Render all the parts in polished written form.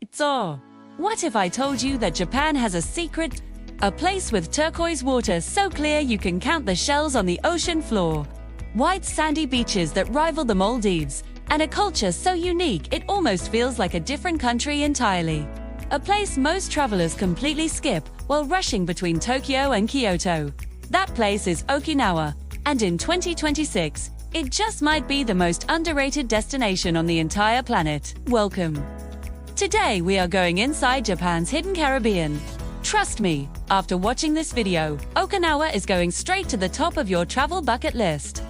So, what if I told you that Japan has a secret? A place with turquoise water so clear you can count the shells on the ocean floor. White sandy beaches that rival the Maldives. And a culture so unique it almost feels like a different country entirely. A place most travelers completely skip while rushing between Tokyo and Kyoto. That place is Okinawa. And in 2026, it just might be the most underrated destination on the entire planet. Welcome. Today we are going inside Japan's hidden Caribbean. Trust me, after watching this video, Okinawa is going straight to the top of your travel bucket list.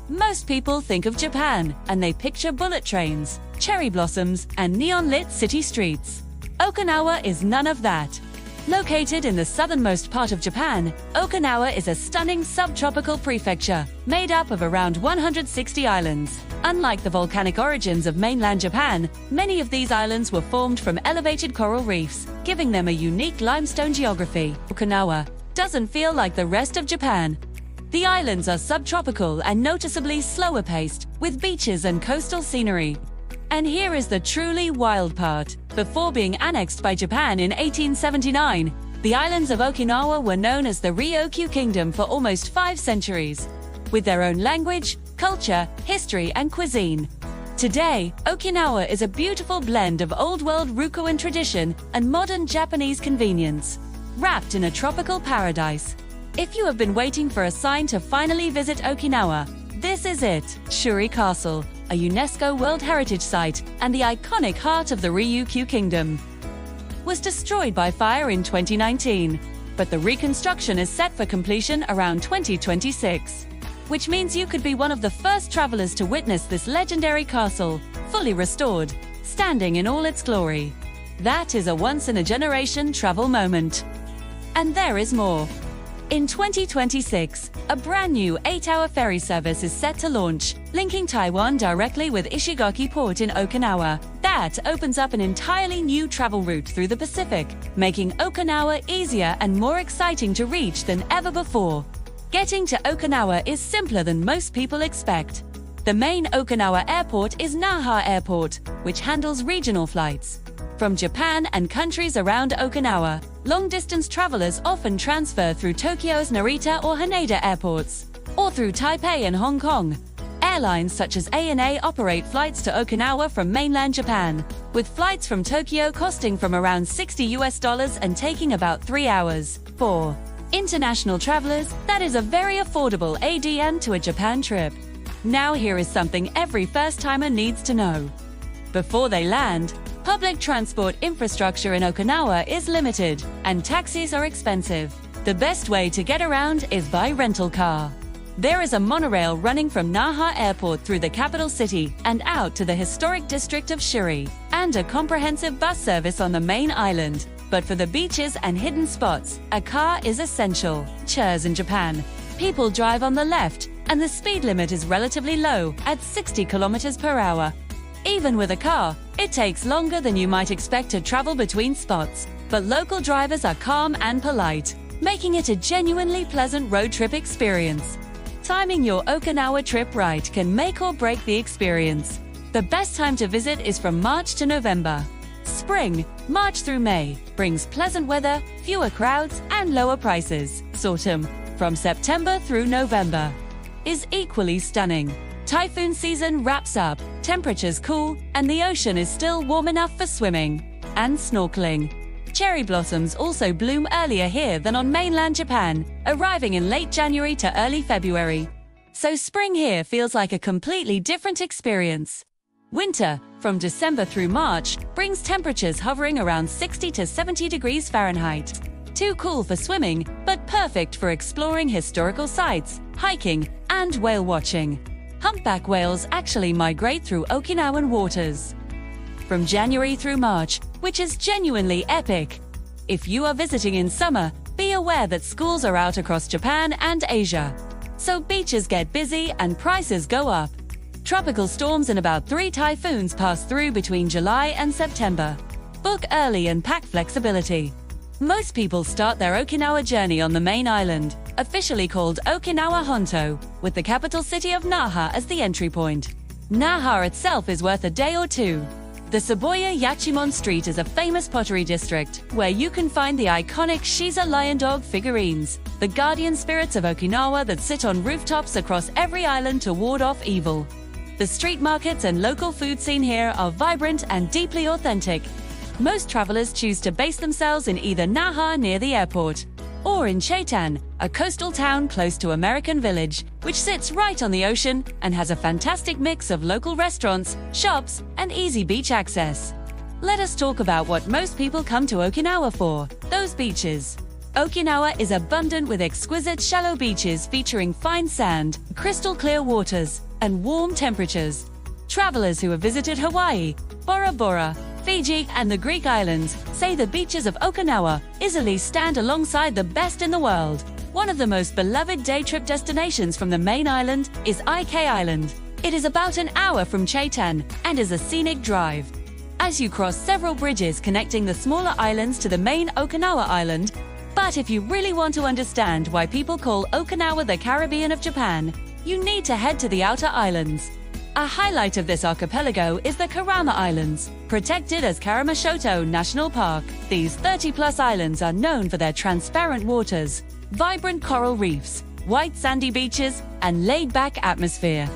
Most people think of Japan, and they picture bullet trains, cherry blossoms, and neon-lit city streets. Okinawa is none of that. Located in the southernmost part of Japan, Okinawa is a stunning subtropical prefecture, made up of around 160 islands. Unlike the volcanic origins of mainland Japan, many of these islands were formed from elevated coral reefs, giving them a unique limestone geography. Okinawa doesn't feel like the rest of Japan. The islands are subtropical and noticeably slower paced, with beaches and coastal scenery. And here is the truly wild part. Before being annexed by Japan in 1879, the islands of Okinawa were known as the Ryukyu Kingdom for almost 5 centuries, with their own language, culture, history, and cuisine. Today, Okinawa is a beautiful blend of old-world Ryukyuan tradition and modern Japanese convenience, wrapped in a tropical paradise. If you have been waiting for a sign to finally visit Okinawa, this is it. Shuri Castle, a UNESCO World Heritage Site and the iconic heart of the Ryukyu Kingdom, was destroyed by fire in 2019, but the reconstruction is set for completion around 2026, which means you could be one of the first travelers to witness this legendary castle, fully restored, standing in all its glory. That is a once-in-a-generation travel moment. And there is more. In 2026, a brand new 8-hour ferry service is set to launch, linking Taiwan directly with Ishigaki Port in Okinawa. That opens up an entirely new travel route through the Pacific, making Okinawa easier and more exciting to reach than ever before. Getting to Okinawa is simpler than most people expect. The main Okinawa airport is Naha Airport, which handles regional flights. From Japan and countries around Okinawa, long-distance travelers often transfer through Tokyo's Narita or Haneda airports, or through Taipei and Hong Kong. Airlines such as ANA operate flights to Okinawa from mainland Japan, with flights from Tokyo costing from around $60 and taking about 3 hours. For international travelers, that is a very affordable ADN to a Japan trip. Now here is something every first-timer needs to know. Before they land, public transport infrastructure in Okinawa is limited, and taxis are expensive. The best way to get around is by rental car. There is a monorail running from Naha Airport through the capital city and out to the historic district of Shuri, and a comprehensive bus service on the main island. But for the beaches and hidden spots, a car is essential. Chairs in Japan. People drive on the left, and the speed limit is relatively low at 60 kilometers per hour. Even with a car, it takes longer than you might expect to travel between spots, but local drivers are calm and polite, making it a genuinely pleasant road trip experience. Timing your Okinawa trip right can make or break the experience. The best time to visit is from March to November. Spring, March through May, brings pleasant weather, fewer crowds, and lower prices. Autumn, from September through November, is equally stunning. Typhoon season wraps up, temperatures cool, and the ocean is still warm enough for swimming and snorkeling. Cherry blossoms also bloom earlier here than on mainland Japan, arriving in late January to early February. So spring here feels like a completely different experience. Winter, from December through March, brings temperatures hovering around 60 to 70 degrees Fahrenheit. Too cool for swimming, but perfect for exploring historical sites, hiking, and whale watching. Humpback whales actually migrate through Okinawan waters from January through March, which is genuinely epic. If you are visiting in summer, be aware that schools are out across Japan and Asia, so beaches get busy and prices go up. Tropical storms and about 3 typhoons pass through between July and September. Book early and pack flexibility. Most people start their Okinawa journey on the main island, officially called Okinawa Honto, with the capital city of Naha as the entry point. Naha itself is worth a day or two. The Shibuya Yachimon Street is a famous pottery district where you can find the iconic Shiza lion dog figurines, the guardian spirits of Okinawa that sit on rooftops across every island to ward off evil. The street markets and local food scene here are vibrant and deeply authentic. Most travelers choose to base themselves in either Naha near the airport, or in Chaitan, a coastal town close to American Village, which sits right on the ocean and has a fantastic mix of local restaurants, shops, and easy beach access. Let us talk about what most people come to Okinawa for: those beaches. Okinawa is abundant with exquisite shallow beaches featuring fine sand, crystal clear waters, and warm temperatures. Travelers who have visited Hawaii, Bora Bora, Fiji, and the Greek islands say the beaches of Okinawa easily stand alongside the best in the world. One of the most beloved day trip destinations from the main island is IK Island. It is about an hour from Chaitan and is a scenic drive. As you cross several bridges connecting the smaller islands to the main Okinawa island. But if you really want to understand why people call Okinawa the Caribbean of Japan, you need to head to the outer islands. A highlight of this archipelago is the Karama Islands, protected as Karamashoto National Park. These 30-plus islands are known for their transparent waters, vibrant coral reefs, white sandy beaches, and laid-back atmosphere.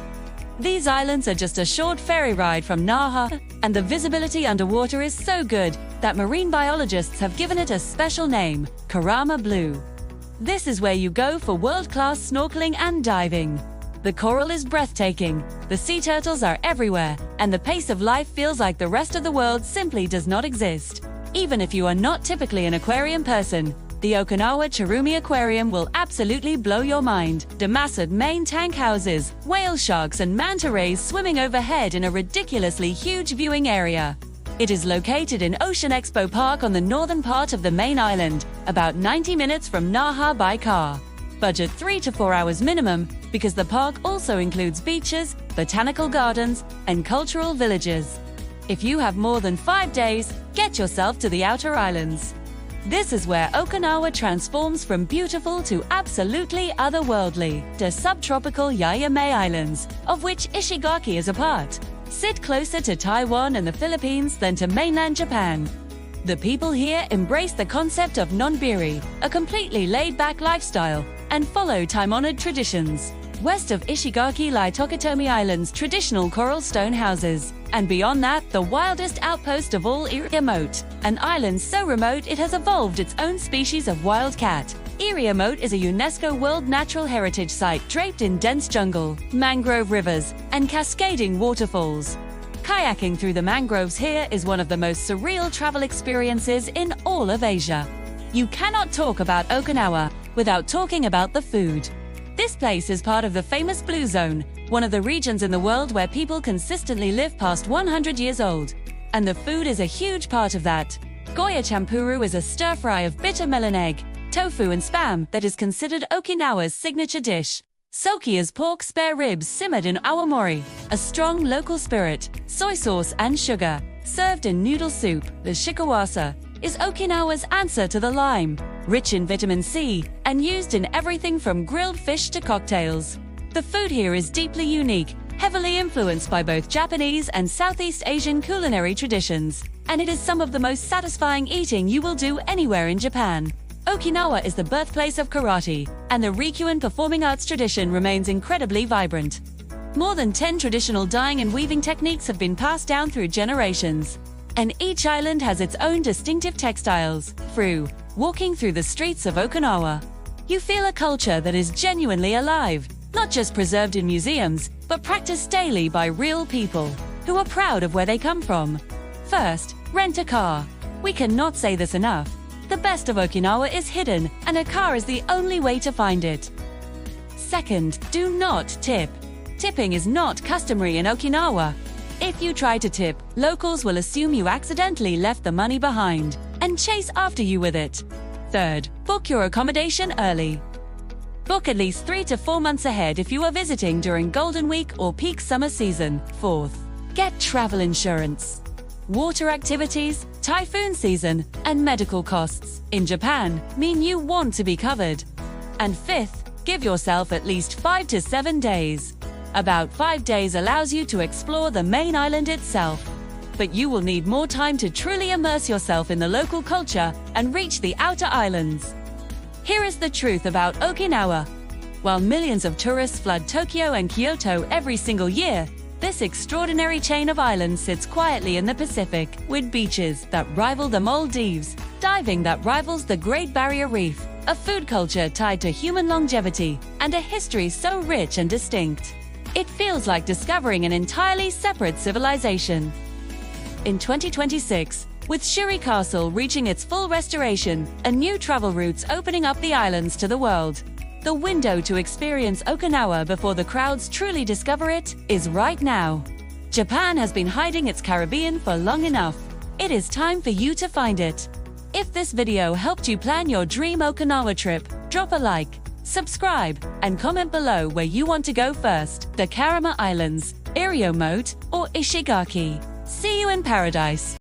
These islands are just a short ferry ride from Naha, and the visibility underwater is so good that marine biologists have given it a special name, Karama Blue. This is where you go for world-class snorkeling and diving. The coral is breathtaking, the sea turtles are everywhere, and the pace of life feels like the rest of the world simply does not exist. Even if you are not typically an aquarium person, the Okinawa Chirumi Aquarium will absolutely blow your mind. Damassed main tank houses, whale sharks and manta rays swimming overhead in a ridiculously huge viewing area. It is located in Ocean Expo Park on the northern part of the main island, about 90 minutes from Naha by car. Budget 3 to 4 hours minimum, because the park also includes beaches, botanical gardens, and cultural villages. If you have more than 5 days, get yourself to the outer islands. This is where Okinawa transforms from beautiful to absolutely otherworldly. The subtropical Yaeyame Islands, of which Ishigaki is a part, sit closer to Taiwan and the Philippines than to mainland Japan. The people here embrace the concept of nonbiri, a completely laid-back lifestyle, and follow time-honored traditions. West of Ishigaki lie Tokitomi Island's traditional coral stone houses, and beyond that, the wildest outpost of all, Iriamote, an island so remote it has evolved its own species of wild cat. Iriamote is a UNESCO World Natural Heritage Site draped in dense jungle, mangrove rivers, and cascading waterfalls. Kayaking through the mangroves here is one of the most surreal travel experiences in all of Asia. You cannot talk about Okinawa without talking about the food. This place is part of the famous Blue Zone, one of the regions in the world where people consistently live past 100 years old. And the food is a huge part of that. Goya champuru is a stir-fry of bitter melon egg, tofu and spam that is considered Okinawa's signature dish. Soki is pork spare ribs simmered in awamori, a strong local spirit, soy sauce and sugar, served in noodle soup. The shikawasa is Okinawa's answer to the lime, rich in vitamin C and used in everything from grilled fish to cocktails. The food here is deeply unique, heavily influenced by both Japanese and Southeast Asian culinary traditions, and it is some of the most satisfying eating you will do anywhere in Japan. Okinawa is the birthplace of karate, and the Ryukyu performing arts tradition remains incredibly vibrant. More than 10 traditional dyeing and weaving techniques have been passed down through generations, and each island has its own distinctive textiles. Walking through the streets of Okinawa, you feel a culture that is genuinely alive, not just preserved in museums, but practiced daily by real people who are proud of where they come from. First, rent a car. We cannot say this enough. The best of Okinawa is hidden, and a car is the only way to find it. Second, do not tip. Tipping is not customary in Okinawa. If you try to tip, locals will assume you accidentally left the money behind and chase after you with it. Third, book your accommodation early. Book at least 3 to 4 months ahead if you are visiting during Golden Week or peak summer season. Fourth, get travel insurance. Water activities, typhoon season, and medical costs in Japan mean you want to be covered. And fifth, give yourself at least 5 to 7 days. About 5 days allows you to explore the main island itself. but you will need more time to truly immerse yourself in the local culture and reach the outer islands. Here is the truth about Okinawa. While millions of tourists flood Tokyo and Kyoto every single year, this extraordinary chain of islands sits quietly in the Pacific, with beaches that rival the Maldives, diving that rivals the Great Barrier Reef, a food culture tied to human longevity, and a history so rich and distinct. It feels like discovering an entirely separate civilization. In 2026, with Shuri Castle reaching its full restoration and new travel routes opening up the islands to the world, the window to experience Okinawa before the crowds truly discover it is right now. Japan has been hiding its Caribbean for long enough. It is time for you to find it. If this video helped you plan your dream Okinawa trip, drop a like, subscribe, and comment below where you want to go first: the Karama Islands, Iriomote, or Ishigaki. See you in paradise!